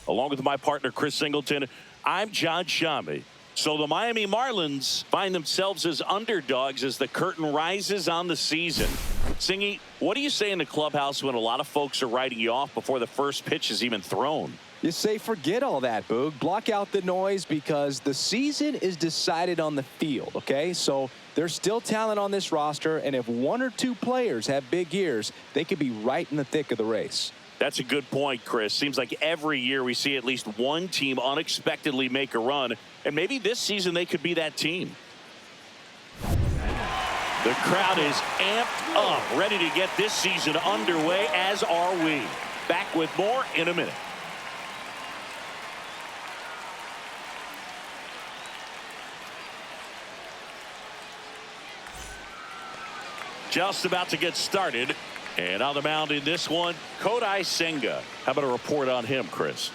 Along with my partner, Chris Singleton, I'm John Shammy. So the Miami Marlins find themselves as underdogs as the curtain rises on the season. Singy, what do you say in the clubhouse when a lot of folks are writing you off before the first pitch is even thrown? You say forget all that, Boog. Block out the noise because the season is decided on the field, okay? So there's still talent on this roster, and if one or two players have big years, they could be right in the thick of the race. That's a good point, Chris. Seems like every year we see at least one team unexpectedly make a run, and maybe this season they could be that team. The crowd is amped up, ready to get this season underway, as are we. Back with more in a minute. Just about to get started. And on the mound in this one, Kodai Senga. How about a report on him, Chris?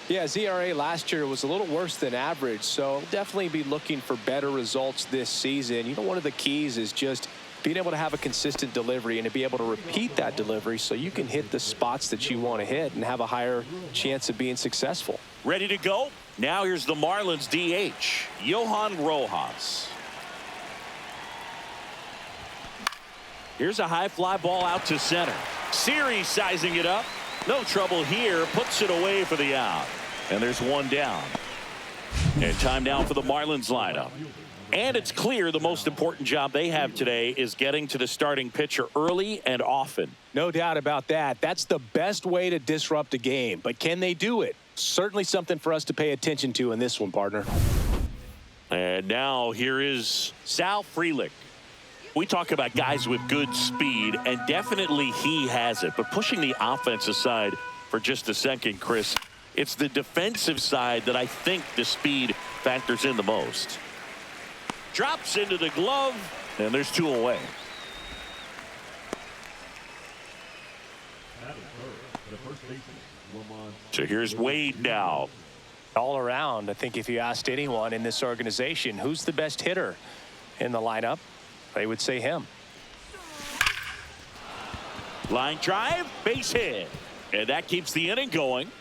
Yeah, his ERA last year was a little worse than average, so definitely be looking for better results this season. You know, one of the keys is just being able to have a consistent delivery and to be able to repeat that delivery so you can hit the spots that you want to hit and have a higher chance of being successful. Ready to go? Now here's the Marlins DH, Johan Rojas. Here's a high fly ball out to center. Series sizing it up. No trouble here. Puts it away for the out. And there's one down. And time now for the Marlins lineup. And it's clear the most important job they have today is getting to the starting pitcher early and often. No doubt about that. That's the best way to disrupt a game. But can they do it? Certainly something for us to pay attention to in this one, partner. And now here is Sal Frelick. We talk about guys with good speed, and definitely he has it. But pushing the offense aside for just a second, Chris, it's the defensive side that I think the speed factors in the most. Drops into the glove, and there's two away. So here's Wade now. All around, I think if you asked anyone in this organization, who's the best hitter in the lineup, they would say him. Line drive, base hit. And that keeps the inning going.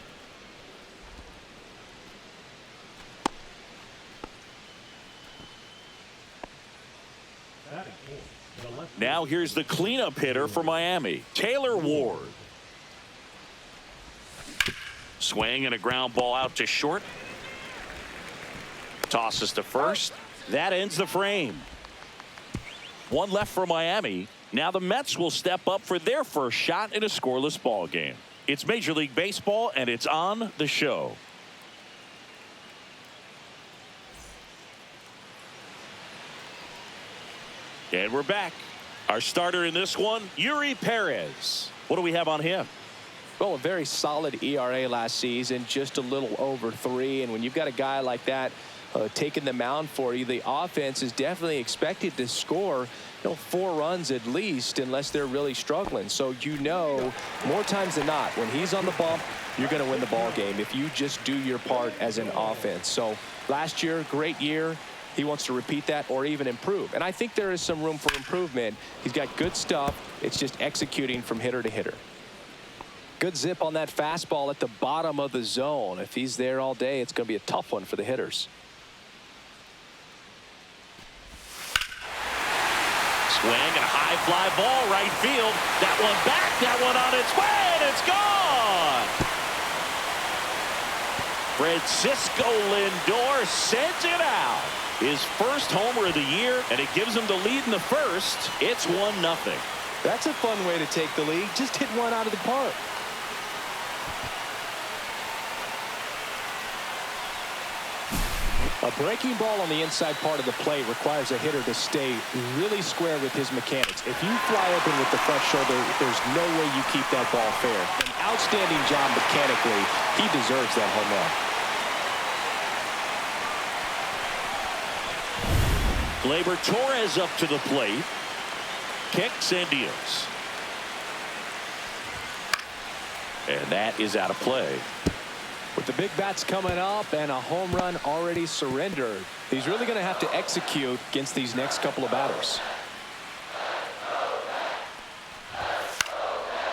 Now here's the cleanup hitter for Miami, Taylor Ward. Swing and a ground ball out to short. Tosses to first. That ends the frame. One left for Miami. Now the Mets will step up for their first shot in a scoreless ball game. It's Major League Baseball, and it's on the show. And we're back. Our starter in this one, Yuri Perez. What do we have on him? Well, a very solid ERA last season, just a little over 3. And when you've got a guy like that taking the mound for you, the offense is definitely expected to score 4 runs at least, unless they're really struggling. So more times than not, when he's on the bump, you're going to win the ball game if you just do your part as an offense. So last year, great year. He wants to repeat that or even improve. And I think there is some room for improvement. He's got good stuff. It's just executing from hitter to hitter. Good zip on that fastball at the bottom of the zone. If he's there all day, it's going to be a tough one for the hitters. Swing and a high fly ball right field. That one back, that one on its way, and it's gone. Francisco Lindor sends it out. His first homer of the year, and it gives him the lead in the first. It's 1-0. That's a fun way to take the lead. Just hit one out of the park. A breaking ball on the inside part of the plate requires a hitter to stay really square with his mechanics. If you fly open with the front shoulder, there's no way you keep that ball fair. An outstanding job mechanically. He deserves that home run. Gleyber Torres up to the plate. Kicks and deals. And that is out of play. With the big bats coming up and a home run already surrendered, he's really going to have to execute against these next couple of batters.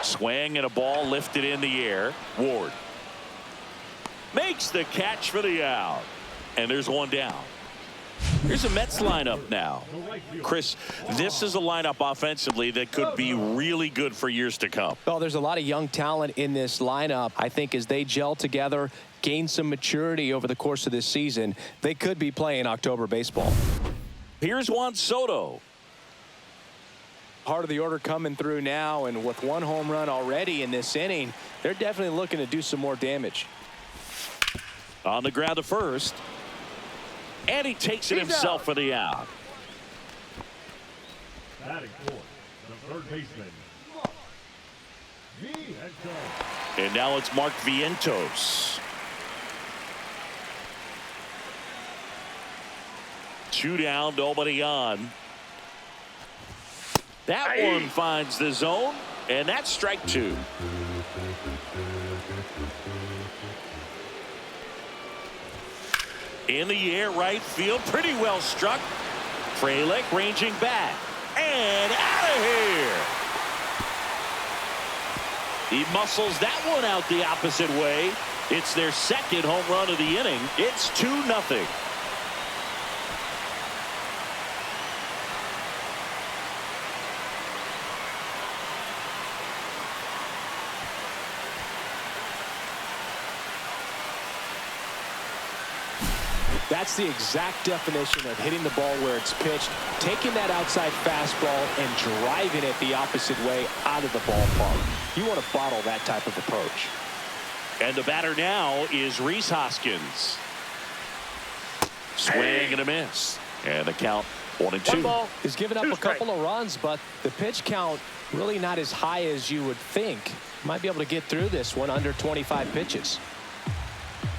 Swing and a ball lifted in the air. Ward. Makes the catch for the out. And there's one down. Here's a Mets lineup now. Chris, this is a lineup offensively that could be really good for years to come. Well, there's a lot of young talent in this lineup. I think as they gel together, gain some maturity over the course of this season, they could be playing October baseball. Here's Juan Soto. Part of the order coming through now, and with one home run already in this inning, they're definitely looking to do some more damage. On the ground to first. And he takes it himself for the out. Batting fourth, the third baseman. And now it's Mark Vientos. 2 down, nobody on. That one finds the zone, and that's strike 2. In the air, right field, pretty well struck. Frelick ranging back and out of here. He muscles that one out the opposite way. It's their second home run of the inning. It's 2-0. That's the exact definition of hitting the ball where it's pitched, taking that outside fastball and driving it the opposite way out of the ballpark. You want to bottle that type of approach. And the batter now is Rhys Hoskins. Swing and a miss. And the count 1-2. He's given up a couple of runs, but the pitch count really not as high as you would think. Might be able to get through this one under 25 pitches.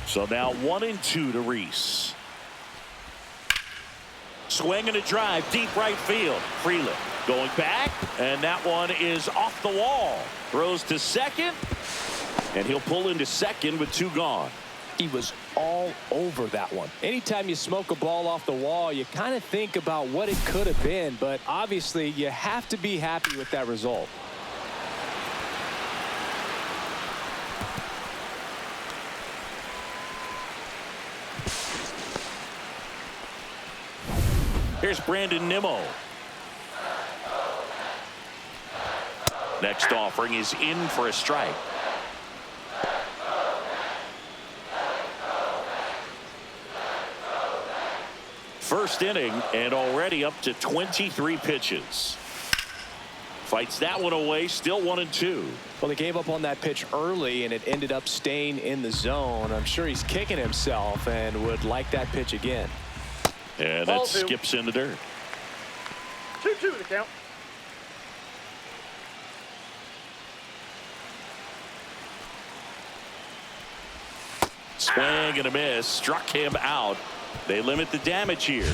So now 1-2 to Rhys. Swing and a drive, deep right field. Frelick going back, and that one is off the wall. Throws to second, and he'll pull into second with 2 gone. He was all over that one. Anytime you smoke a ball off the wall, you kind of think about what it could have been, but obviously you have to be happy with that result. Here's Brandon Nimmo. Next offering is in for a strike. First inning and already up to 23 pitches. Fights that one away, still 1-2. Well, they gave up on that pitch early, and it ended up staying in the zone. I'm sure he's kicking himself and would like that pitch again. And that skips in the dirt. 2-2 the count. Swing and a miss. Struck him out. They limit the damage here.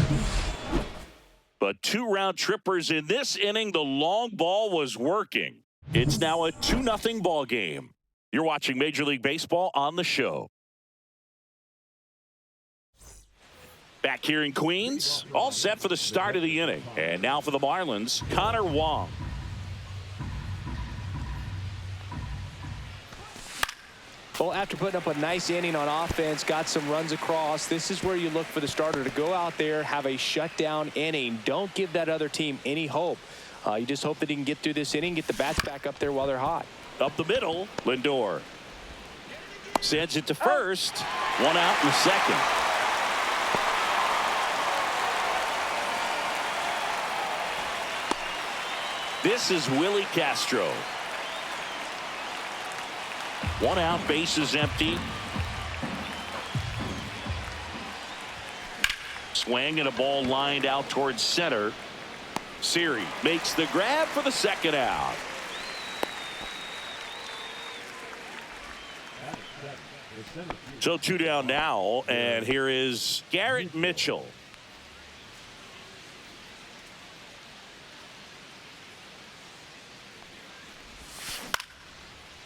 But 2 round trippers in this inning. The long ball was working. It's now a 2-0 ball game. You're watching Major League Baseball on the show. Back here in Queens, all set for the start of the inning. And now for the Marlins, Connor Wong. Well, after putting up a nice inning on offense, got some runs across, this is where you look for the starter to go out there, have a shutdown inning. Don't give that other team any hope. You just hope that he can get through this inning, get the bats back up there while they're hot. Up the middle, Lindor sends it to first. 1 out in the second. This is Willie Castro. 1 out, bases empty. Swing and a ball lined out towards center. Siri makes the grab for the second out. So 2 down now, and here is Garrett Mitchell.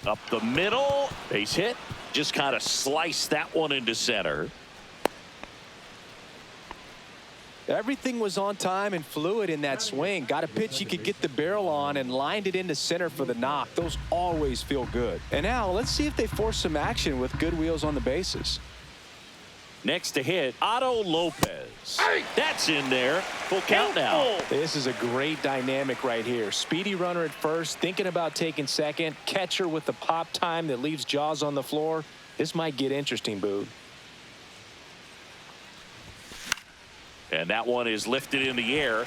Up the middle, base hit. Just kind of sliced that one into center. Everything was on time and fluid in that swing. Got a pitch you could get the barrel on and lined it into center for the knock. Those always feel good. And now let's see if they force some action with good wheels on the bases. Next to hit, Otto Lopez. That's in there. Full count now. This is a great dynamic right here. Speedy runner at first, thinking about taking second. Catcher with the pop time that leaves Jaws on the floor. This might get interesting, Boog. And that one is lifted in the air.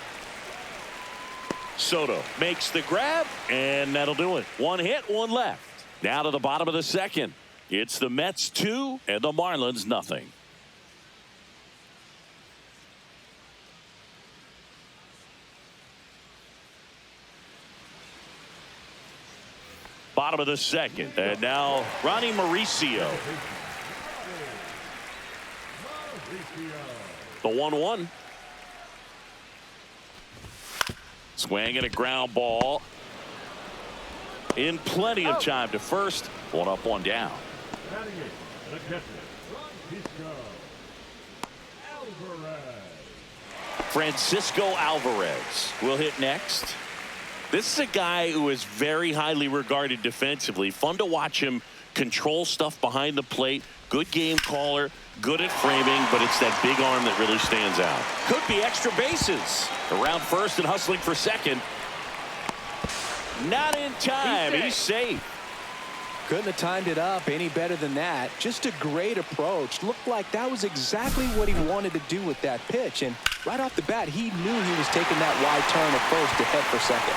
Soto makes the grab, and that'll do it. One hit, one left. Now to the bottom of the second. It's the Mets 2 and the Marlins nothing. Bottom of the second. And now Ronnie Mauricio. The 1-1. Swing and a ground ball. In plenty of time to first. One up, one down. Francisco Alvarez will hit next. This is a guy who is very highly regarded defensively. Fun to watch him control stuff behind the plate. Good game caller, good at framing, but it's that big arm that really stands out. Could be extra bases. Around first and hustling for second. Not in time. He's safe. Couldn't have timed it up any better than that. Just a great approach. Looked like that was exactly what he wanted to do with that pitch. And right off the bat, he knew he was taking that wide turn at first to head for second.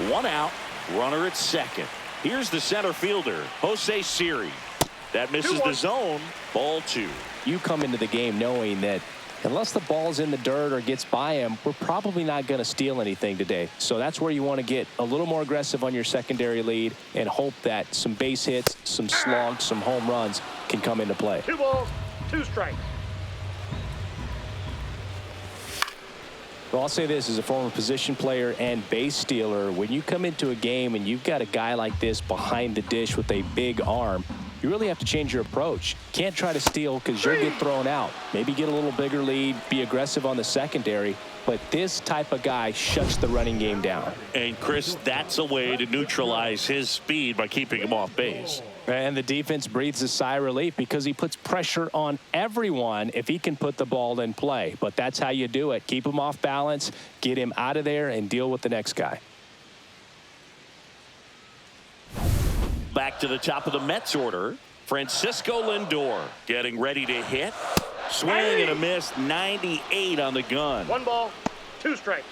One out, runner at second. Here's the center fielder, Jose Siri. That misses the zone. Ball 2. You come into the game knowing that unless the ball's in the dirt or gets by him, we're probably not going to steal anything today. So that's where you want to get a little more aggressive on your secondary lead and hope that some base hits, some slugs, some home runs can come into play. 2 balls, 2 strikes. Well, I'll say this as a former position player and base stealer. When you come into a game and you've got a guy like this behind the dish with a big arm, you really have to change your approach. Can't try to steal because you'll get thrown out. Maybe get a little bigger lead, be aggressive on the secondary. But this type of guy shuts the running game down. And, Chris, that's a way to neutralize his speed by keeping him off base. And the defense breathes a sigh of relief because he puts pressure on everyone if he can put the ball in play. But that's how you do it. Keep him off balance, get him out of there, and deal with the next guy. Back to the top of the Mets order. Francisco Lindor getting ready to hit. Swing and a miss. 98 on the gun. 1 ball, 2 strikes.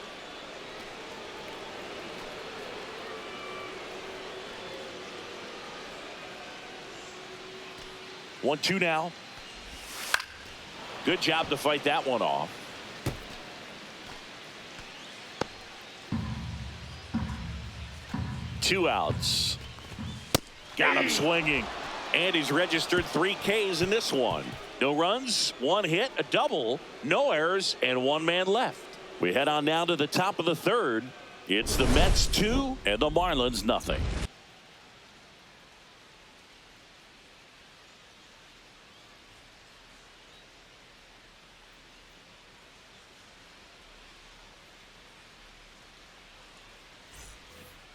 One, 2 now. Good job to fight that one off. Two outs. Got him swinging. And he's registered 3 Ks in this one. No runs, 1 hit, a double, no errors, and 1 man left. We head on now to the top of the third. It's the Mets 2 and the Marlins nothing.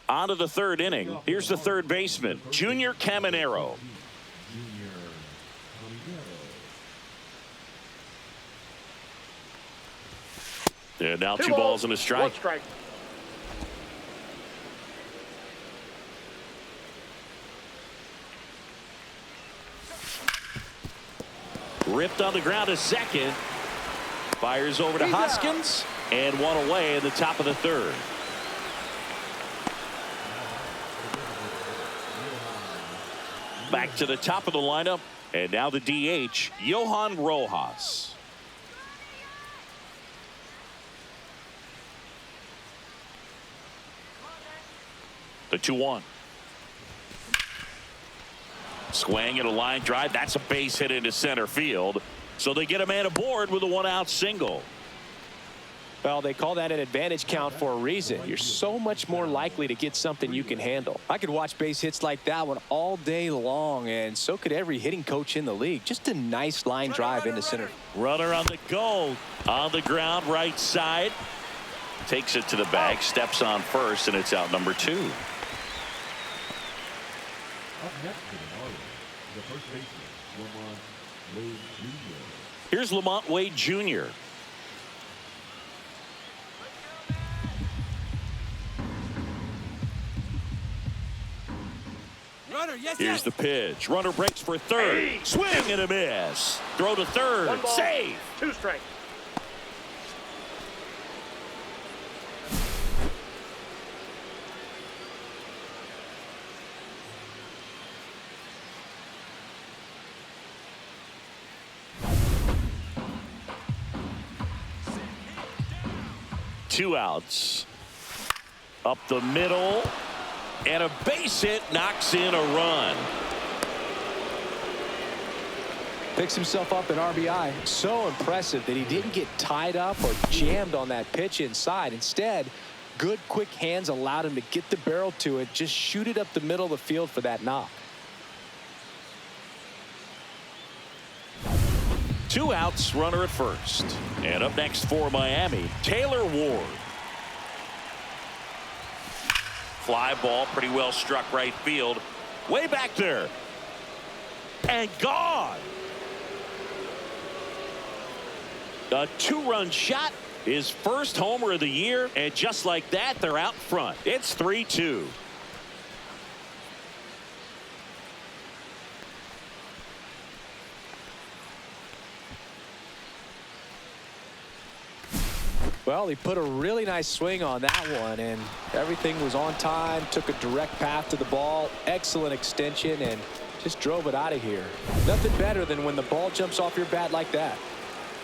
On to the third inning. Here's the third baseman, Junior Caminero. And now 2 balls and a strike. 1 strike. Ripped on the ground to second. Fires over to Hoskins. And 1 away in the top of the third. Back to the top of the lineup. And now the DH, Johan Rojas. The 2-1. Swing and a line drive. That's a base hit into center field. So they get a man aboard with a 1-out single. Well, they call that an advantage count for a reason. You're so much more likely to get something you can handle. I could watch base hits like that one all day long, and so could every hitting coach in the league. Just a nice line drive into center. Runner on the goal. On the ground, right side. Takes it to the bag, steps on first, and it's out number 2. Here's Lamont Wade Jr. Here's the pitch. Runner breaks for third. Swing and a miss. Throw to third. 1 ball, Save. 2 strikes. Two outs. Up the middle. And a base hit knocks in a run. Picks himself up an RBI. So impressive that he didn't get tied up or jammed on that pitch inside. Instead, good quick hands allowed him to get the barrel to it, just shoot it up the middle of the field for that knock. Two outs, runner at first. And up next for Miami, Taylor Ward. Fly ball, pretty well struck right field. Way back there. And gone. A 2-run shot. His first homer of the year. And just like that, they're out front. It's 3-2. Well, he put a really nice swing on that one, and everything was on time. Took a direct path to the ball. Excellent extension, and just drove it out of here. Nothing better than when the ball jumps off your bat like that.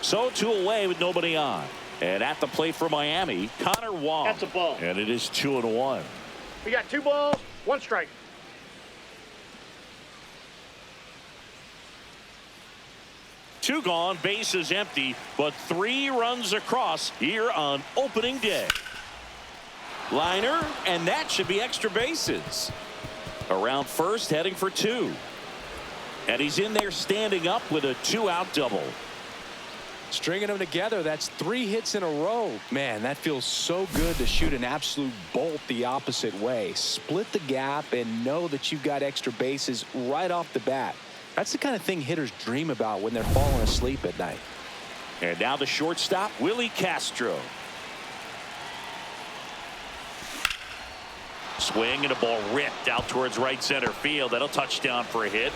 So 2 away with nobody on. And at the plate for Miami, Connor Wong. That's a ball. And it is 2-1. We got 2 balls, 1 strike. Two gone, bases empty, but 3 runs across here on opening day. Liner, and that should be extra bases. Around first, heading for 2. And he's in there standing up with a 2-out double. Stringing them together, that's 3 hits in a row. Man, that feels so good to shoot an absolute bolt the opposite way. Split the gap and know that you've got extra bases right off the bat. That's the kind of thing hitters dream about when they're falling asleep at night. And now the shortstop, Willie Castro. Swing and a ball ripped out towards right center field. That'll touch down for a hit.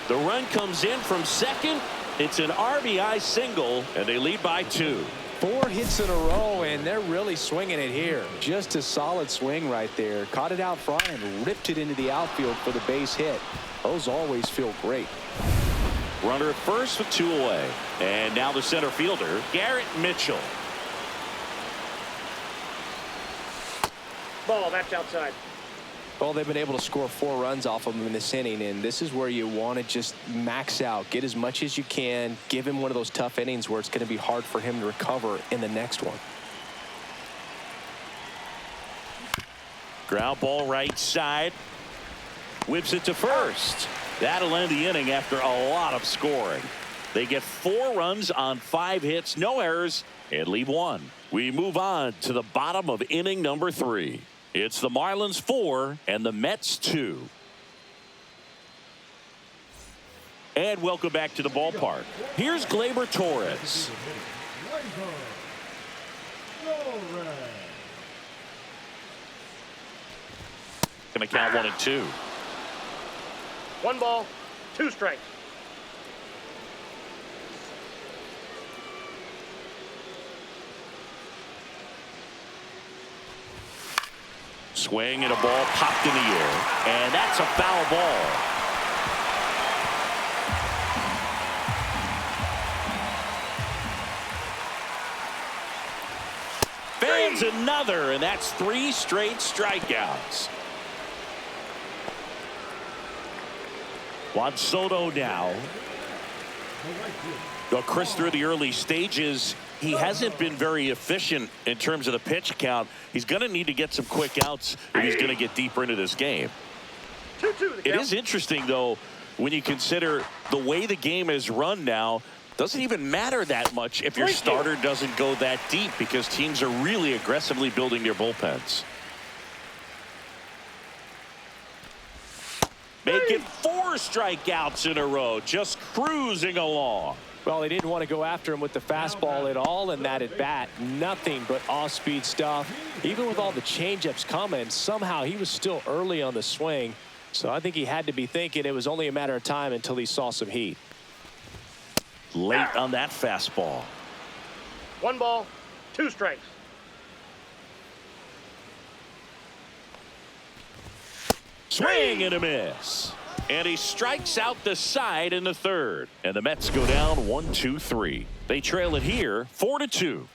The run comes in from second. It's an RBI single, and they lead by 2. 4 hits in a row, and they're really swinging it here. Just a solid swing right there. Caught it out front and ripped it into the outfield for the base hit. Those always feel great. Runner at first with 2 away. And now the center fielder, Garrett Mitchell. Ball, that's outside. Well, they've been able to score 4 runs off of him in this inning, and this is where you want to just max out. Get as much as you can. Give him one of those tough innings where it's going to be hard for him to recover in the next one. Ground ball right side. Whips it to first. That'll end the inning after a lot of scoring. They get 4 runs on 5 hits, no errors, and leave 1. We move on to the bottom of inning number 3. It's the Marlins 4 and the Mets 2. And welcome back to the ballpark. Here's Gleyber Torres. Gonna count 1 and 2. 1 ball, 2 strikes. Swing and a ball popped in the air. And that's a foul ball. Fans another, and that's 3 straight strikeouts. Juan Soto now. Chris, through the early stages, he hasn't been very efficient in terms of the pitch count. He's going to need to get some quick outs if he's going to get deeper into this game. 2-2. It is interesting, though, when you consider the way the game is run now. Doesn't even matter that much if your starter doesn't go that deep, because teams are really aggressively building their bullpens. Make it 4 strikeouts in a row, just cruising along. Well, they didn't want to go after him with the fastball at all in that at bat. Nothing but off-speed stuff. Even with all the changeups coming, somehow he was still early on the swing. So I think he had to be thinking it was only a matter of time until he saw some heat. Late on that fastball. 1 ball, 2 strikes. Swing and a miss. And he strikes out the side in the 3rd. And the Mets go down 1-2-3. They trail it here 4-2.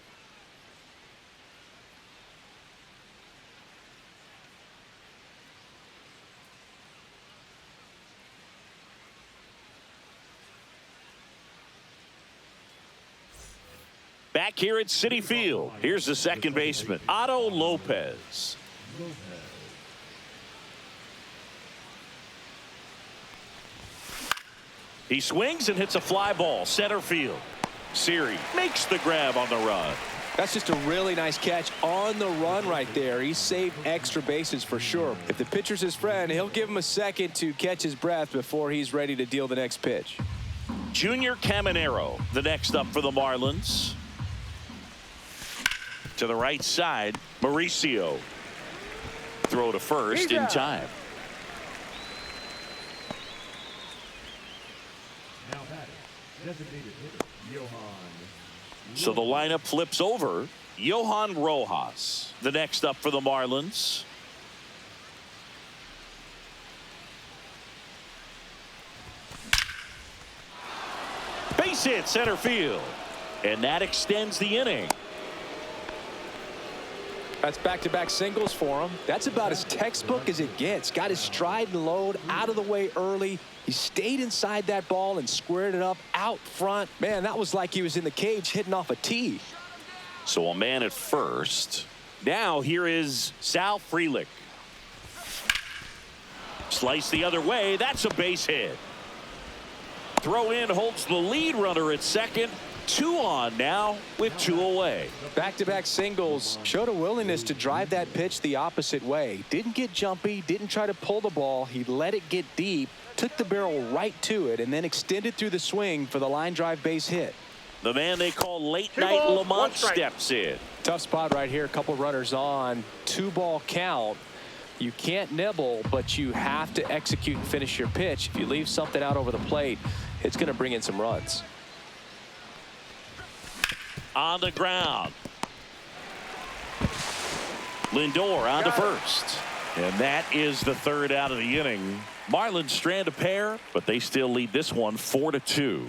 Back here at Citi Field, here's the second baseman, Otto Lopez. He swings and hits a fly ball center field. Siri makes the grab on the run. That's just a really nice catch on the run right there. He saved extra bases for sure. If the pitcher's his friend, he'll give him a second to catch his breath before he's ready to deal the next pitch. Junior Caminero, the next up for the Marlins. To the right side, Mauricio. Throw to first in time. So the lineup flips over. Johan Rojas, the next up for the Marlins. Base hit center field. And that extends the inning. That's back-to-back singles for him. That's about as textbook as it gets. Got his stride and load out of the way early. He stayed inside that ball and squared it up out front. Man, that was like he was in the cage hitting off a tee. So a man at first. Now here is Sal Frelick. Slice the other way. That's a base hit. Throw in holds the lead runner at second. 2 on now with 2 away. Back-to-back singles. Showed a willingness to drive that pitch the opposite way. Didn't get jumpy. Didn't try to pull the ball. He let it get deep. Took the barrel right to it and then extended through the swing for the line drive base hit. The man they call late night Lamont steps in. Tough spot right here. A couple runners on. 2-ball count. You can't nibble, but you have to execute and finish your pitch. If you leave something out over the plate, it's going to bring in some runs. On the ground. Lindor on to first. And that is the 3rd out of the inning. Marlins strand a pair, but they still lead this one 4-2.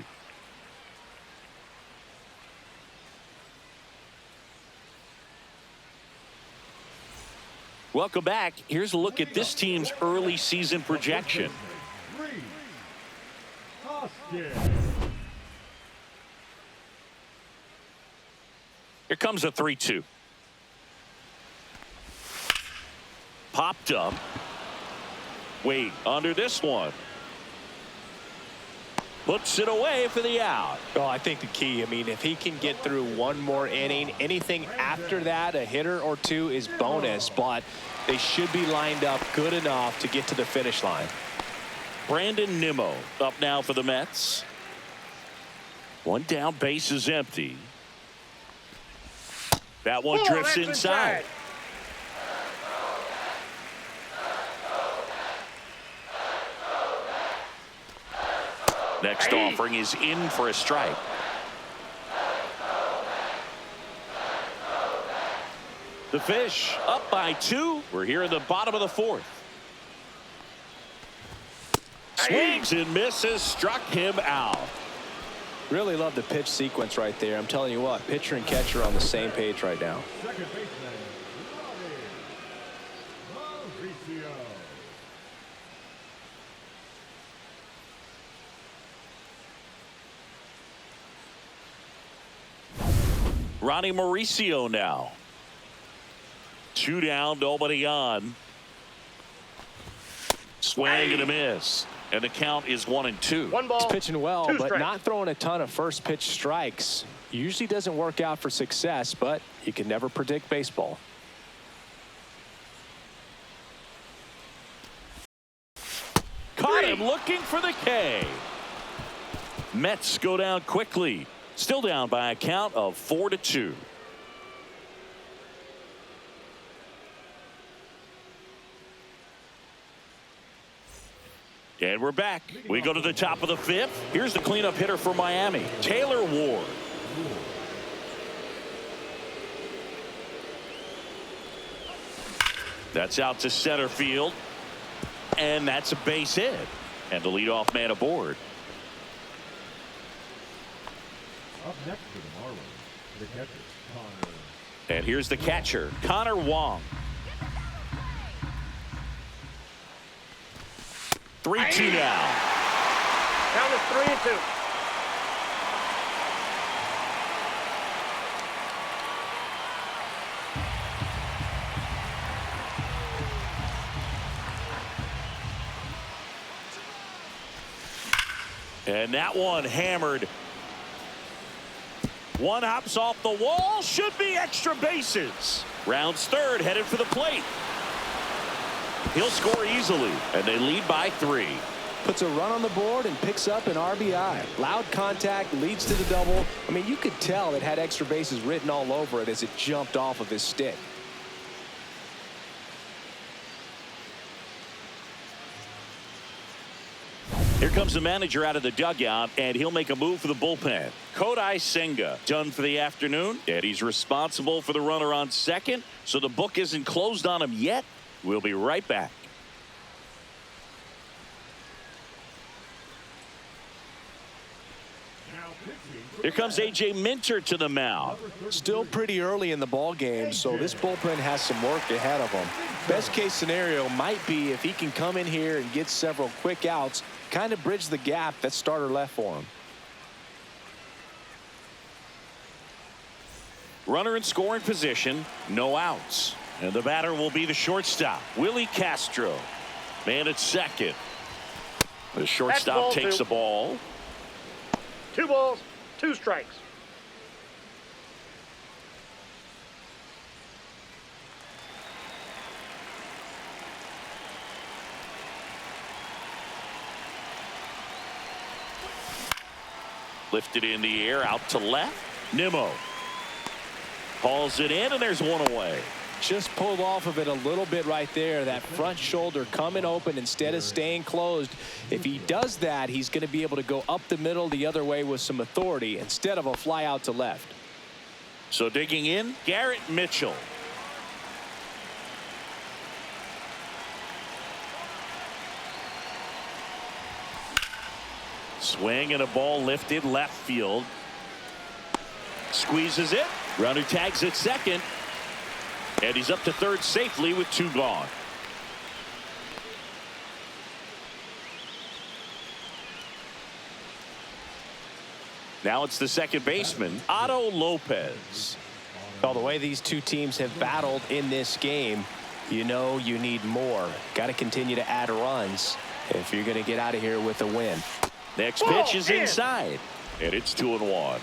Welcome back. Here's a look at this team's early season projection. Here comes a 3-2. Popped up. Wait, under this one. Puts it away for the out. Oh, I think the key, I mean, if he can get through one more inning, anything after that, a hitter or 2 is bonus, but they should be lined up good enough to get to the finish line. Brandon Nimmo up now for the Mets. 1 down, base is empty. That one drifts inside. Next offering is in for a strike. The Fish up by 2. We're here in the bottom of the 4th. Swings and misses, struck him out. Really love the pitch sequence right there. I'm telling you what, pitcher and catcher are on the same page right now. Ronnie Mauricio now. 2 down, nobody on. Swing and a miss. And the count is 1-2. 1 ball. He's pitching well, 2 but strikes. not throwing a ton of first pitch strikes. Usually doesn't work out for success, but you can never predict baseball. Caught looking for the K. Mets go down quickly. Still down by a count of 4-2. And we're back. We go to the top of the fifth. Here's the cleanup hitter for Miami, Taylor Ward. That's out to center field. And that's a base hit. And the leadoff man aboard. Up next for the Marlins, the catcher, Connor. And here's the catcher, Connor Wong. 3-2 now. Count is 3-2. And that one hammered. One hops off the wall. Should be extra bases. Rounds third, headed for the plate. He'll score easily, and they lead by 3. Puts a run on the board and picks up an RBI. Loud contact leads to the double. I mean, you could tell it had extra bases written all over it as it jumped off of his stick. Here comes the manager out of the dugout, and he'll make a move for the bullpen. Kodai Senga done for the afternoon, and he's responsible for the runner on second, so the book isn't closed on him yet. We'll be right back. Here comes A.J. Minter to the mound. Still pretty early in the ball game, so this bullpen has some work ahead of him. Best case scenario might be if he can come in here and get several quick outs, kind of bridge the gap that starter left for him. Runner in scoring position, no outs. And the batter will be the shortstop, Willie Castro. Man at second. The shortstop takes the ball. 2 balls, 2 strikes. Lifted in the air, out to left. Nimmo hauls it in, and there's one away. Just pulled off of it a little bit right there. That front shoulder coming open instead of staying closed. If he does that, he's going to be able to go up the middle the other way with some authority instead of a fly out to left. So digging in, Garrett Mitchell. Swing and a ball lifted left field. Squeezes it. Runner tags at second. And he's up to third safely with 2 gone. Now it's the second baseman, Otto Lopez. Well, the way these two teams have battled in this game, you know you need more. Got to continue to add runs if you're going to get out of here with a win. Next pitch is inside, and it's 2-1.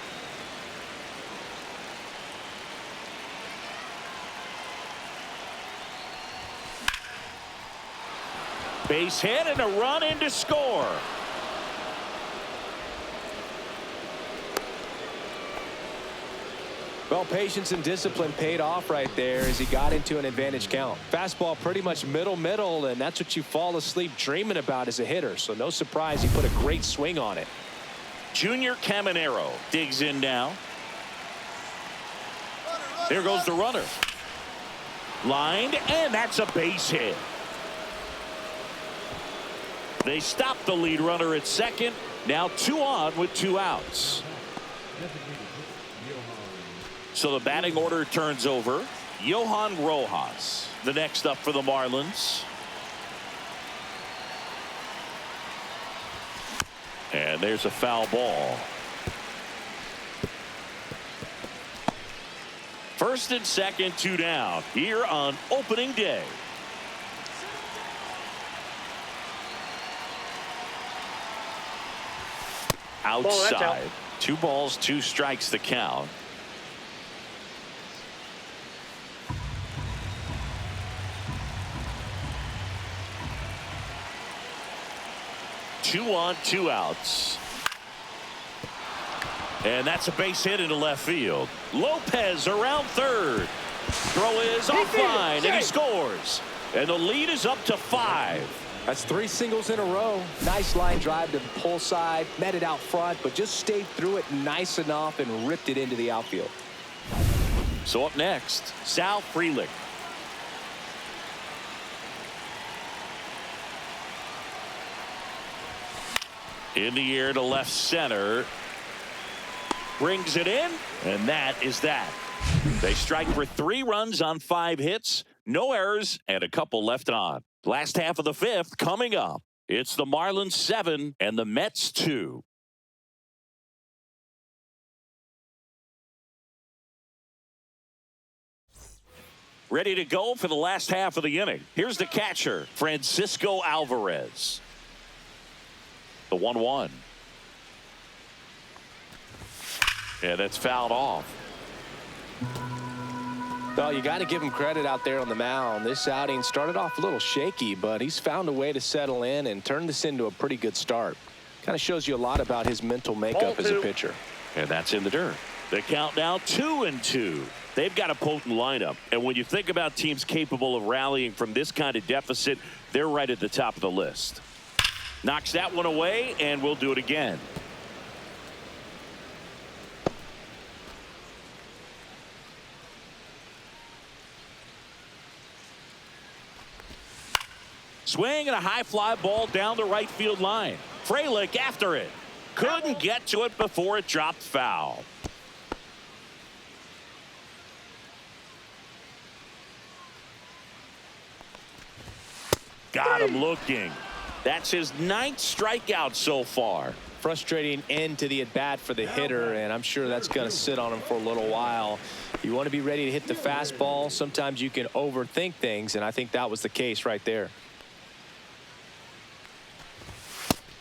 Base hit and a run in to score. Well, patience and discipline paid off right there as he got into an advantage count. Fastball pretty much middle, and that's what you fall asleep dreaming about as a hitter. So no surprise he put a great swing on it. Junior Caminero digs in now. There goes the runner. Lined, and that's a base hit. They stop the lead runner at second. Now 2 on with 2 outs. So the batting order turns over. Johan Rojas, the next up for the Marlins. And there's a foul ball. First and second, 2 down here on opening day. Outside. 2 balls, 2 strikes the count. 2 on, 2 outs. And that's a base hit into left field. Lopez around third. Throw is offline, and he scores. And the lead is up to 5. That's 3 singles in a row. Nice line drive to the pull side. Met it out front, but just stayed through it nice enough and ripped it into the outfield. So up next, Sal Frelick. In the air to left center. Brings it in, and that is that. They strike for 3 runs on 5 hits, no errors, and a couple left on. Last half of the 5th coming up. It's the Marlins 7 and the Mets 2. Ready to go for the last half of the inning. Here's the catcher, Francisco Alvarez. The 1-1. And that's fouled off. Well, you got to give him credit out there on the mound. This outing started off a little shaky, but he's found a way to settle in and turn this into a pretty good start. Kind of shows you a lot about his mental makeup as a pitcher. And that's in the dirt. The count now 2-2. They've got a potent lineup. And when you think about teams capable of rallying from this kind of deficit, they're right at the top of the list. Knocks that one away, and we'll do it again. Swing and a high fly ball down the right field line. Frelick after it. Couldn't get to it before it dropped foul. Got him looking. That's his 9th strikeout so far. Frustrating end to the at-bat for the hitter, and I'm sure that's going to sit on him for a little while. You want to be ready to hit the fastball. Sometimes you can overthink things, and I think that was the case right there.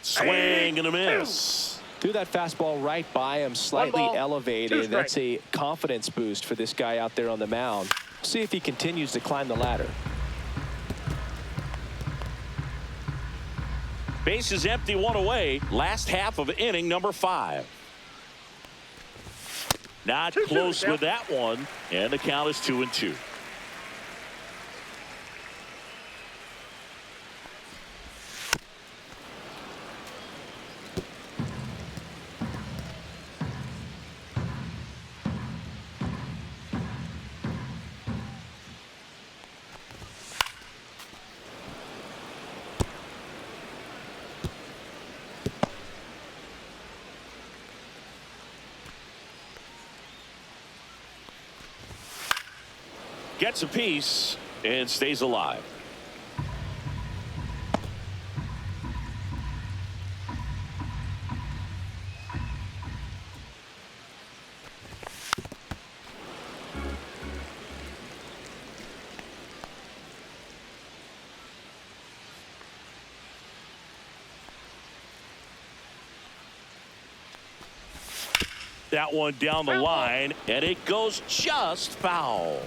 Swing and a miss. Threw that fastball right by him, slightly elevated. That's a confidence boost for this guy out there on the mound. See if he continues to climb the ladder. Base is empty, 1 away. Last half of inning number 5. Not close with that one, and the count is 2-2. Gets a piece and stays alive. That one down the line, and it goes just foul.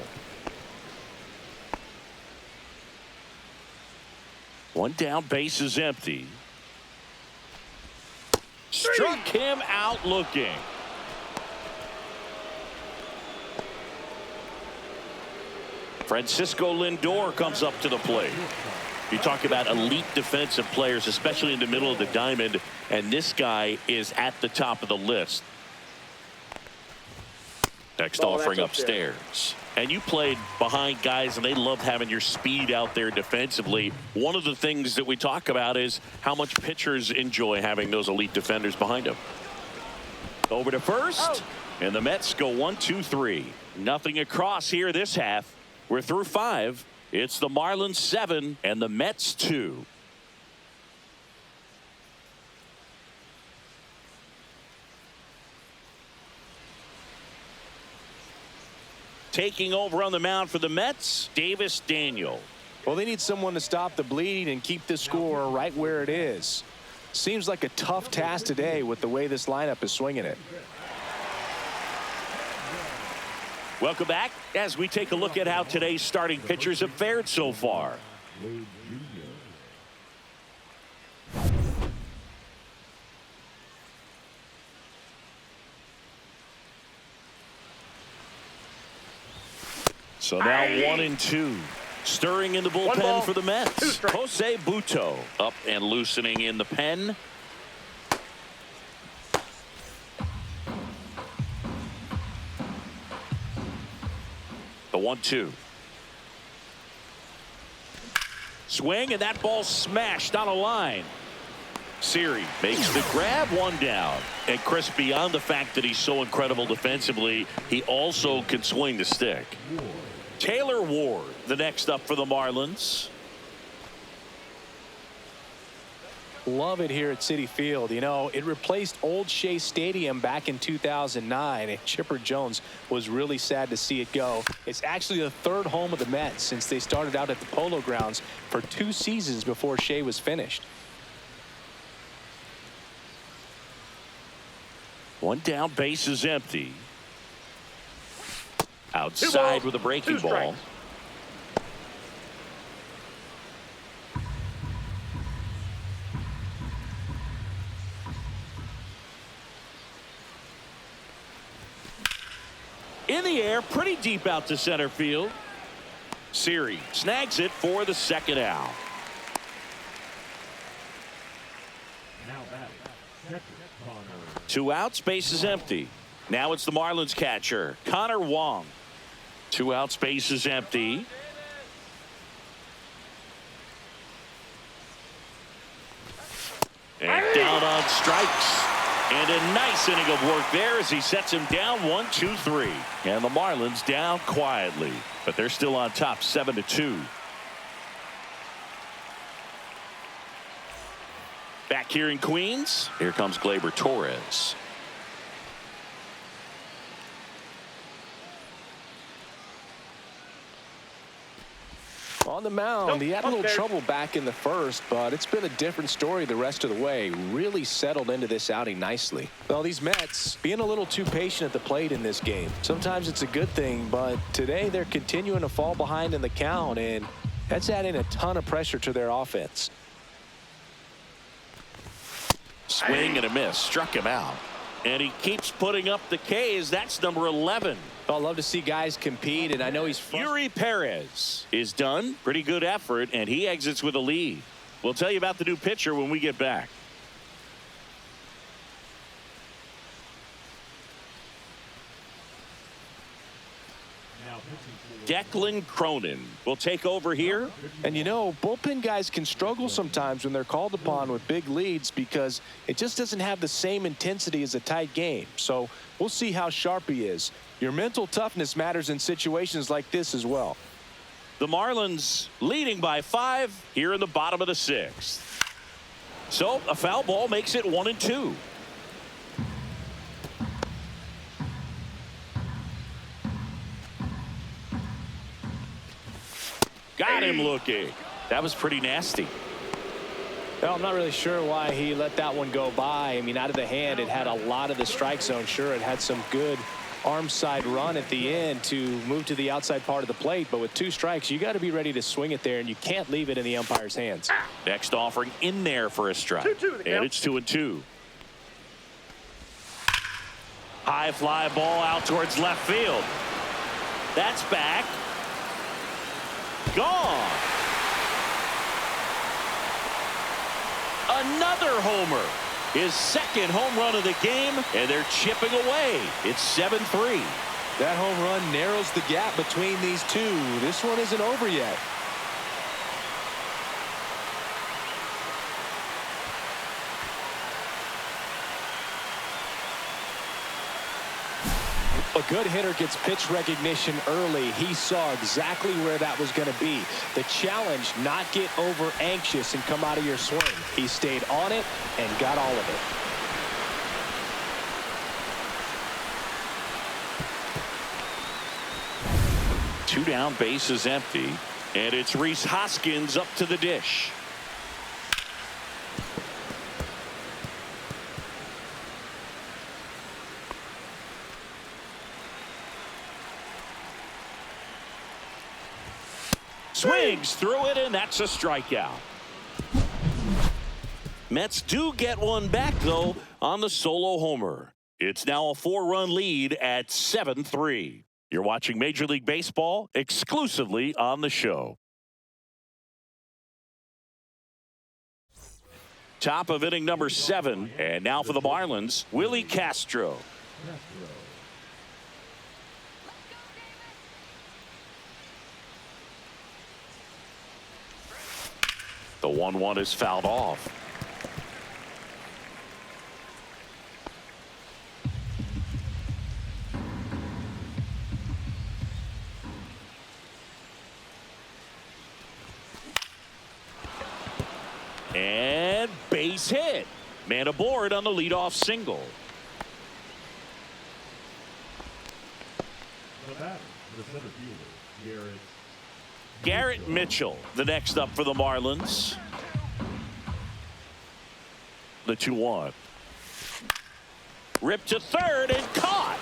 One down, base is empty. Struck him out looking. Francisco Lindor comes up to the plate. You talk about elite defensive players, especially in the middle of the diamond, and this guy is at the top of the list. Next offering upstairs. And you played behind guys, and they love having your speed out there defensively. One of the things that we talk about is how much pitchers enjoy having those elite defenders behind them. Over to first, and the Mets go 1-2-3. Nothing across here this half. We're through 5. It's the Marlins 7 and the Mets 2. Taking over on the mound for the Mets, Davis Daniel. Well, they need someone to stop the bleeding and keep the score right where it is. Seems like a tough task today with the way this lineup is swinging it. Welcome back as we take a look at how today's starting pitchers have fared so far. So now 1-2. Stirring in the bullpen for the Mets. Jose Butto up and loosening in the pen. The 1-2. Swing, and that ball smashed on a line. Siri makes the grab, one down. And Chris, beyond the fact that he's so incredible defensively, he also can swing the stick. Taylor Ward, the next up for the Marlins. Love it here at Citi Field. You know, it replaced old Shea Stadium back in 2009, and Chipper Jones was really sad to see it go. It's actually the third home of the Mets since they started out at the Polo Grounds for 2 seasons before Shea was finished. One down, base is empty. Outside with a breaking ball. In the air, pretty deep out to center field. Siri snags it for the second out. Now batting, catcher, Connor. 2 outs, base is empty. Now it's the Marlins catcher, Connor Wong. 2 outs, base is empty. And down on strikes. And a nice inning of work there as he sets him down 1-2-3. And the Marlins down quietly, but they're still on top 7-2. Back here in Queens, here comes Gleyber Torres. On the mound, he had a little trouble back in the first, but it's been a different story the rest of the way. Really settled into this outing nicely. Well, these Mets being a little too patient at the plate in this game. Sometimes it's a good thing, but today they're continuing to fall behind in the count, and that's adding a ton of pressure to their offense. Swing and a miss, struck him out. And he keeps putting up the Ks. That's number 11. I love to see guys compete, and I know he's Yuri Perez is done. Pretty good effort, and he exits with a lead. We'll tell you about the new pitcher when we get back. Declan Cronin will take over here. And you know, bullpen guys can struggle sometimes when they're called upon with big leads because it just doesn't have the same intensity as a tight game. So we'll see how sharp he is. Your mental toughness matters in situations like this as well. The Marlins leading by 5 here in the bottom of the 6th. So a foul ball makes it 1-2. Got him looking. That was pretty nasty. Well, I'm not really sure why he let that one go by. I mean, out of the hand, it had a lot of the strike zone. Sure, it had some good arm side run at the end to move to the outside part of the plate. But with 2 strikes, you got to be ready to swing it there, and you can't leave it in the umpire's hands. Next offering in there for a strike. 2-2 and it's 2-2. High fly ball out towards left field. That's back. Gone. Another homer. His second home run of the game, and they're chipping away. It's 7-3. That home run narrows the gap between these two. This one isn't over yet. A good hitter gets pitch recognition early. He saw exactly where that was going to be. The challenge, not get over anxious and come out of your swing. He stayed on it and got all of it. 2 down, base is empty, and it's Rhys Hoskins up to the dish. Swings through it, and that's a strikeout. Mets do get one back, though, on the solo homer. It's now a 4-run lead at 7-3. You're watching Major League Baseball exclusively on the show. Top of inning number 7. And now for the Marlins, Willie Castro. The 1-1 is fouled off. And base hit. Man aboard on the leadoff single. The batter, the center fielder, Garrett Mitchell, the next up for the Marlins. The 2-1. Ripped to third and caught.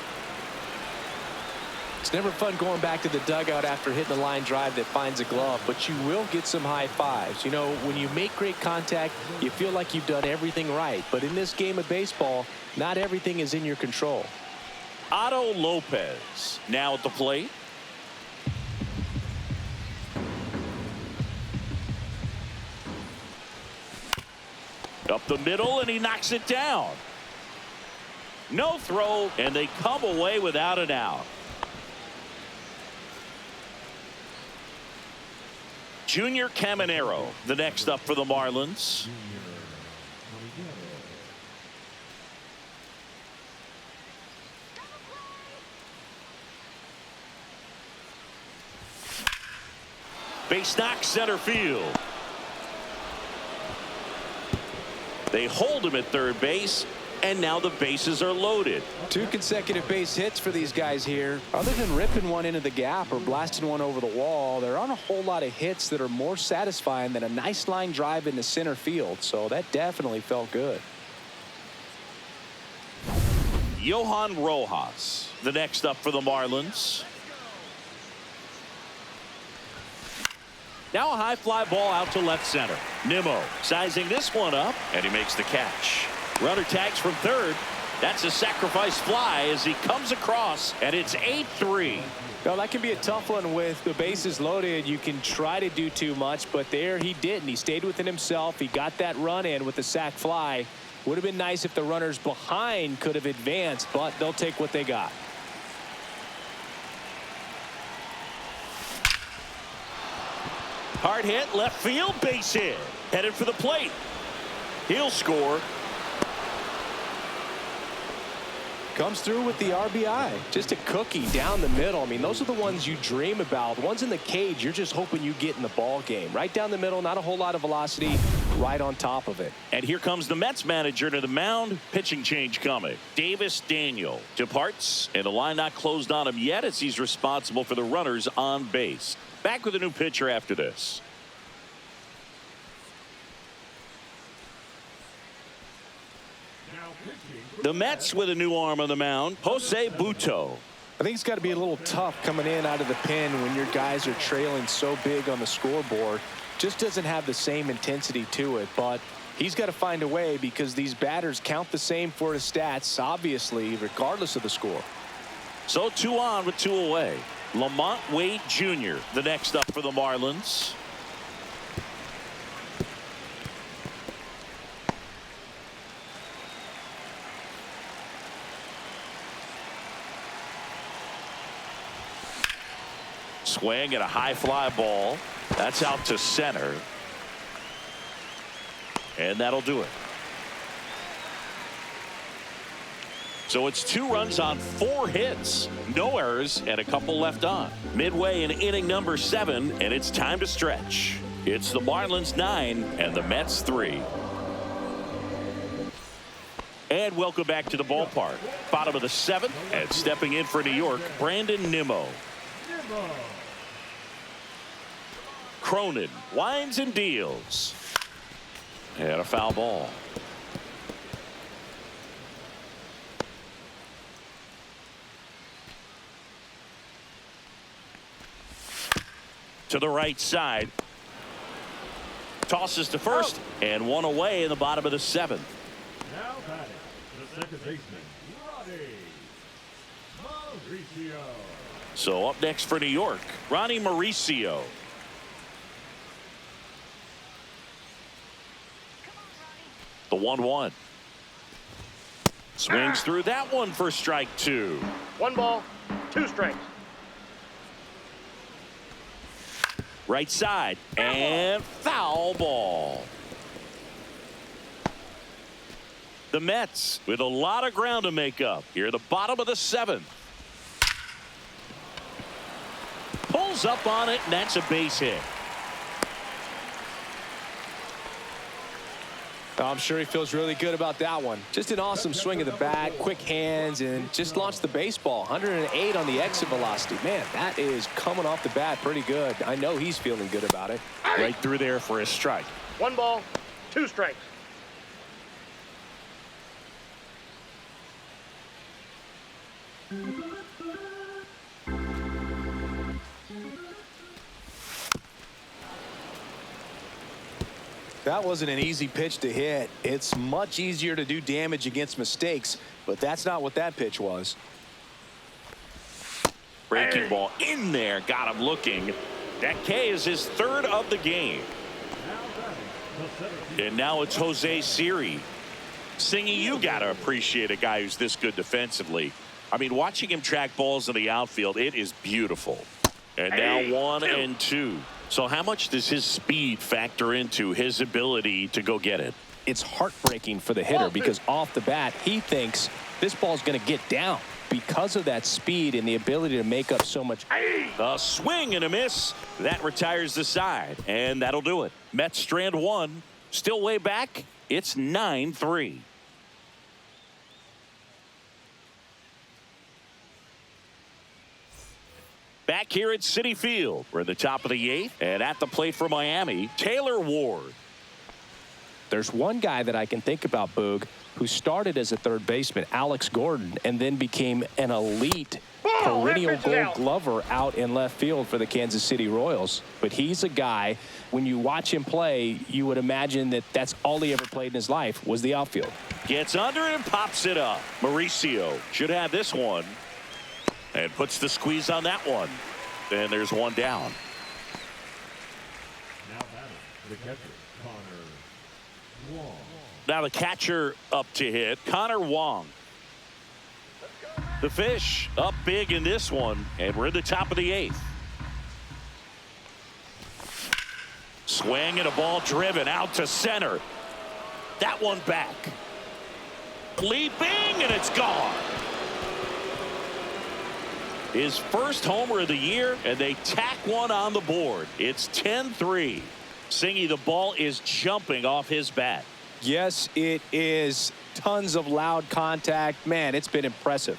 It's never fun going back to the dugout after hitting a line drive that finds a glove, but you will get some high fives. You know, when you make great contact, you feel like you've done everything right. But in this game of baseball, not everything is in your control. Otto Lopez now at the plate. Up the middle, and he knocks it down. No throw, and they come away without an out. Junior Caminero, the next up for the Marlins. Base knock, center field. They hold him at third base, and now the bases are loaded. 2 consecutive base hits for these guys here. Other than ripping one into the gap or blasting one over the wall, there aren't a whole lot of hits that are more satisfying than a nice line drive into center field. So that definitely felt good. Johan Rojas, the next up for the Marlins. Now a high fly ball out to left center. Nimmo sizing this one up, and he makes the catch. Runner tags from third. That's a sacrifice fly as he comes across, and it's 8-3. Now that can be a tough one with the bases loaded. You can try to do too much, but there he didn't. He stayed within himself. He got that run in with the sac fly. Would have been nice if the runners behind could have advanced, but they'll take what they got. Hard hit, left field, base hit. Headed for the plate. He'll score. Comes through with the RBI. Just a cookie down the middle. I mean, those are the ones you dream about. The ones in the cage, you're just hoping you get in the ball game. Right down the middle, not a whole lot of velocity, right on top of it. And here comes the Mets manager to the mound. Pitching change coming. Davis Daniel departs, and the line not closed on him yet as he's responsible for the runners on base. Back with a new pitcher after this. The Mets with a new arm on the mound, Jose Butto. I think it's got to be a little tough coming in out of the pen when your guys are trailing so big on the scoreboard. Just doesn't have the same intensity to it, but he's got to find a way because these batters count the same for his stats, obviously, regardless of the score. So 2 on with 2 away. Lamont Wade Jr., the next up for the Marlins. Swing and a high fly ball. That's out to center. And that'll do it. So it's 2 runs on 4 hits, no errors, and a couple left on. Midway in inning number 7, and it's time to stretch. It's the Marlins 9 and the Mets 3. And welcome back to the ballpark. Bottom of the 7th, and stepping in for New York, Brandon Nimmo. Cronin winds and deals. And a foul ball. To the right side. Tosses to first, and 1 away in the bottom of the 7th. Now batting, the second baseman, Roddy Mauricio. So up next for New York, Ronnie Mauricio. The 1-1. Swings through that one for strike 2. 1 ball, 2 strikes. Right side and foul ball. The Mets with a lot of ground to make up here at the bottom of the 7th. Pulls up on it, and that's a base hit. I'm sure he feels really good about that one. Just an awesome swing of the bat, quick hands, and just launched the baseball. 108 on the exit velocity. Man, that is coming off the bat pretty good. I know he's feeling good about it. Right through there for a strike. 1 ball, 2 strikes. That wasn't an easy pitch to hit. It's much easier to do damage against mistakes, but that's not what that pitch was. Breaking ball in there, got him looking. That K is his 3rd of the game. And now it's Jose Siri. Singy, you got to appreciate a guy who's this good defensively. I mean, watching him track balls in the outfield, it is beautiful. And now 1 and 2. So how much does his speed factor into his ability to go get it? It's heartbreaking for the hitter because off the bat, he thinks this ball's going to get down because of that speed and the ability to make up so much. A swing and a miss. That retires the side, and that'll do it. Mets strand 1. Still way back. It's 9-3. Back here at Citi Field, we're at the top of the 8th, and at the plate for Miami, Taylor Ward. There's one guy that I can think about, Boog, who started as a third baseman, Alex Gordon, and then became an elite perennial Gold Glover out in left field for the Kansas City Royals. But he's a guy, when you watch him play, you would imagine that that's all he ever played in his life was the outfield. Gets under it and pops it up. Mauricio should have this one. And puts the squeeze on that one. And there's one down. Now batting, the catcher, Connor Wong. Now the catcher up to hit, Connor Wong. The Fish up big in this one, and we're in the top of the 8th. Swing and a ball driven out to center. That one back. Leaping, and it's gone. His first homer of the year, and they tack one on the board. It's 10-3. Singy, the ball is jumping off his bat. Yes, it is. Tons of loud contact. Man, it's been impressive.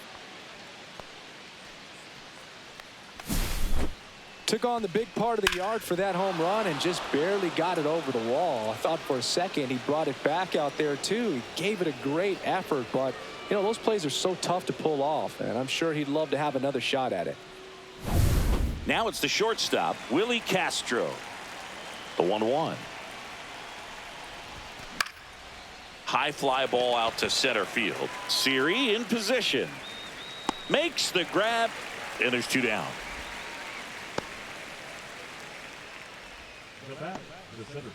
Took on the big part of the yard for that home run and just barely got it over the wall. I thought for a second he brought it back out there too. He gave it a great effort, but you know, those plays are so tough to pull off, and I'm sure he'd love to have another shot at it. Now it's the shortstop, Willie Castro. The 1-1. High fly ball out to center field. Siri in position. Makes the grab, and there's 2 down. The bat, the center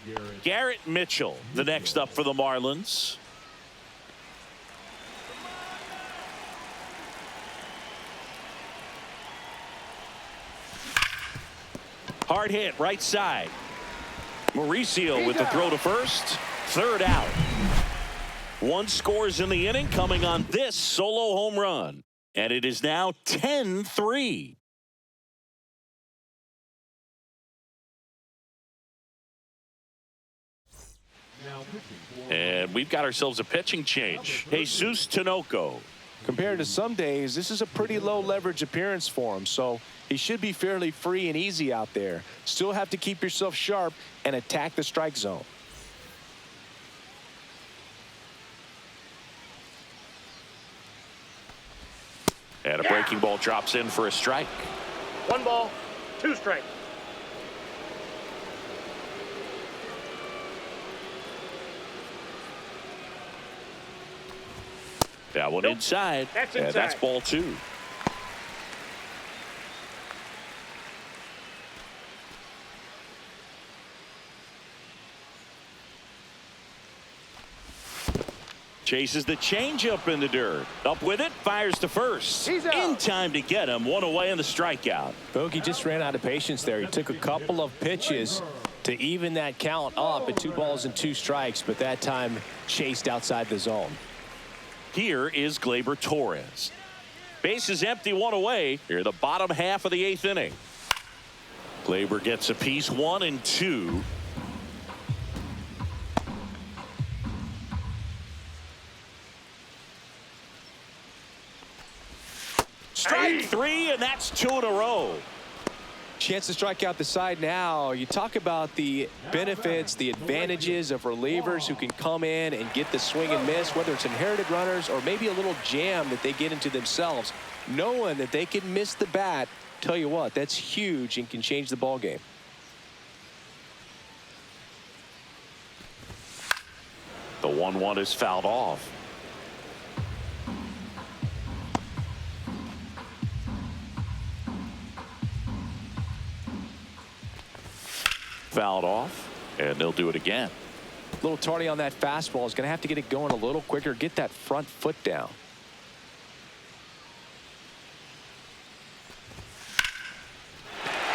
fielder, Garrett Mitchell, the next up for the Marlins. Hard hit, right side. Mauricio with the throw to first. 3rd out. 1 scores in the inning coming on this solo home run. And it is now 10-3. And we've got ourselves a pitching change. Jesus Tinoco. Compared to some days, this is a pretty low leverage appearance for him, so he should be fairly free and easy out there. Still have to keep yourself sharp and attack the strike zone. And a breaking ball drops in for a strike. 1 ball, 2 strikes. That one inside. That's And inside. that's ball 2. Chases the changeup in the dirt. Up with it, fires to first. He's out. In time to get him. One away in the strikeout. Bogey just ran out of patience there. He took a couple of pitches to even that count up at 2 balls and 2 strikes, but that time chased outside the zone. Here is Gleyber Torres. Base is empty, 1 away. Here the bottom half of the 8th inning. Gleyber gets a piece, 1 and 2. Strike 3, and that's 2 in a row. Chance to strike out the side now. You talk about the benefits, the advantages of relievers who can come in and get the swing and miss, whether it's inherited runners or maybe a little jam that they get into themselves. Knowing that they can miss the bat, tell you what, that's huge and can change the ball game. The 1-1 is fouled off. Fouled off, and they'll do it again. A little tardy on that fastball. Is going to have to get it going a little quicker, get that front foot down.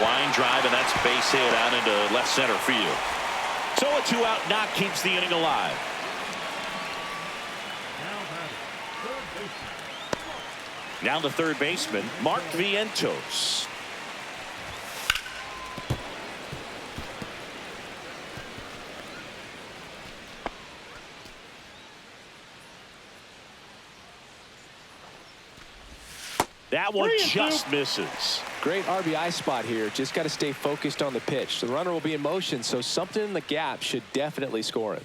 Line drive, and that's base hit out into left center field. So a 2-out knock keeps the inning alive. Now the third baseman, Mark Vientos. That one just misses. Great RBI spot here. Just got to stay focused on the pitch. The runner will be in motion, so something in the gap should definitely score it.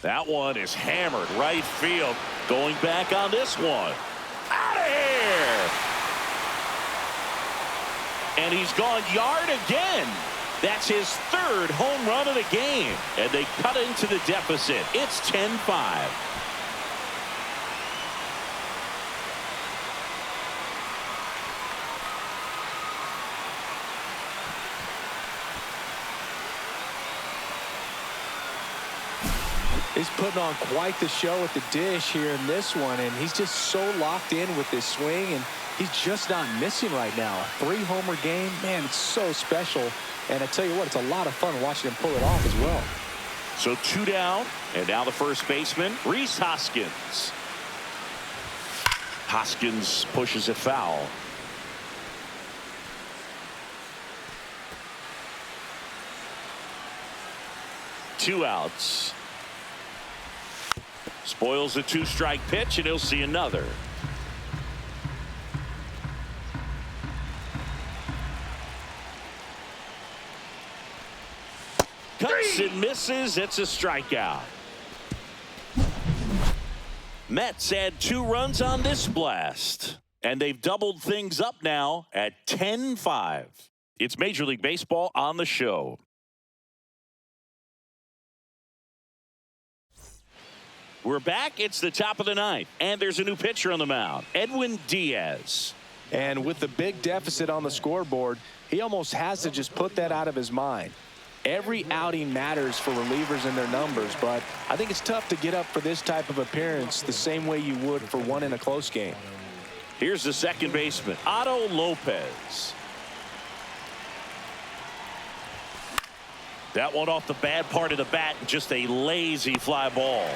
That one is hammered right field. Going back on this one. Out of here. And he's gone yard again. That's his 3rd home run of the game. And they cut into the deficit. It's 10-5. He's putting on quite the show at the dish here in this one, and he's just so locked in with this swing, and he's just not missing right now. A 3-homer game, man, it's so special. And I tell you what, it's a lot of fun watching him pull it off as well. So 2 down, and now the first baseman, Rhys Hoskins. Hoskins pushes it foul. Two outs. Spoils the 2-strike pitch, and he'll see another. Cuts and misses. It's a strikeout. Mets add 2 runs on this blast, and they've doubled things up now at 10-5. It's Major League Baseball on the show. We're back. It's the top of the 9th, and there's a new pitcher on the mound, Edwin Diaz. And with the big deficit on the scoreboard, he almost has to just put that out of his mind. Every outing matters for relievers and their numbers, but I think it's tough to get up for this type of appearance the same way you would for one in a close game. Here's the second baseman, Otto Lopez. That one off the bad part of the bat, just a lazy fly ball.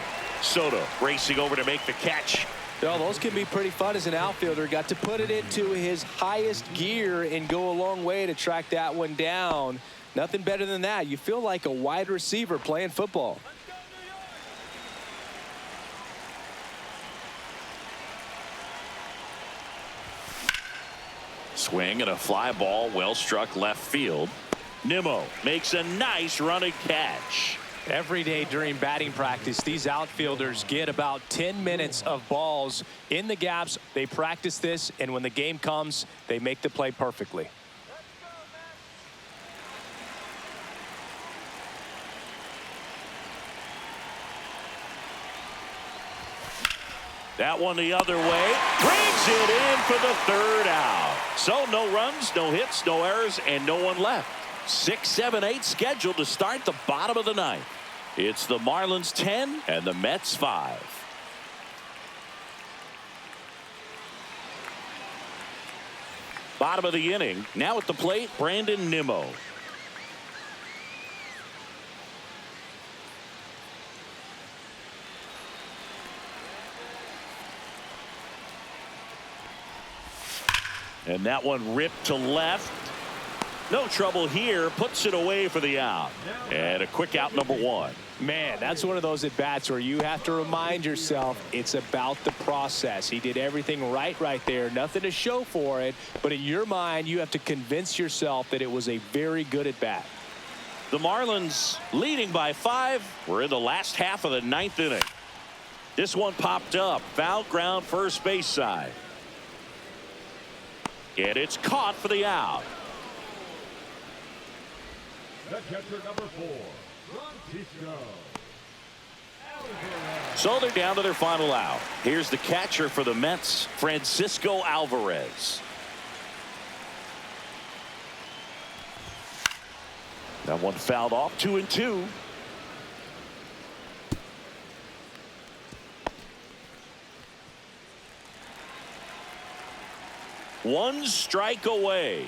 Soto racing over to make the catch. Well, those can be pretty fun as an outfielder. Got to put it into his highest gear and go a long way to track that one down. Nothing better than that. You feel like a wide receiver playing football. Swing and a fly ball, well struck left field. Nimmo makes a nice running catch. Every day during batting practice, these outfielders get about 10 minutes of balls in the gaps. They practice this, and when the game comes, they make the play perfectly. That one the other way. Brings it in for the 3rd out. So no runs, no hits, no errors, and no one left. 6, 7, 8 scheduled to start the bottom of the 9th. It's the Marlins 10 and the Mets 5. Bottom of the inning. Now at the plate, Brandon Nimmo. And that one ripped to left. No trouble here. Puts it away for the out. And a quick out, number 1. Man, that's one of those at-bats where you have to remind yourself it's about the process. He did everything right there. Nothing to show for it. But in your mind, you have to convince yourself that it was a very good at-bat. The Marlins leading by 5. We're in the last half of the 9th inning. This one popped up. Foul ground first base side. And it's caught for the out. The catcher, number 4, Francisco. So they're down to their final out. Here's the catcher for the Mets, Francisco Alvarez. That one fouled off. 2-2. One strike away.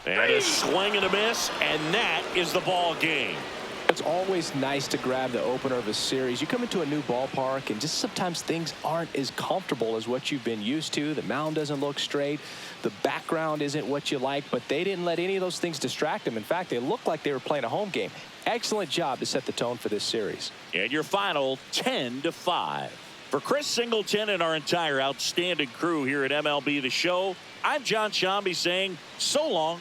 And a swing and a miss, and that is the ball game. It's always nice to grab the opener of a series. You come into a new ballpark, and just sometimes things aren't as comfortable as what you've been used to. The mound doesn't look straight. The background isn't what you like, but they didn't let any of those things distract them. In fact, they looked like they were playing a home game. Excellent job to set the tone for this series. And your final, 10-5. For Chris Singleton and our entire outstanding crew here at MLB The Show, I'm John Shambi saying so long.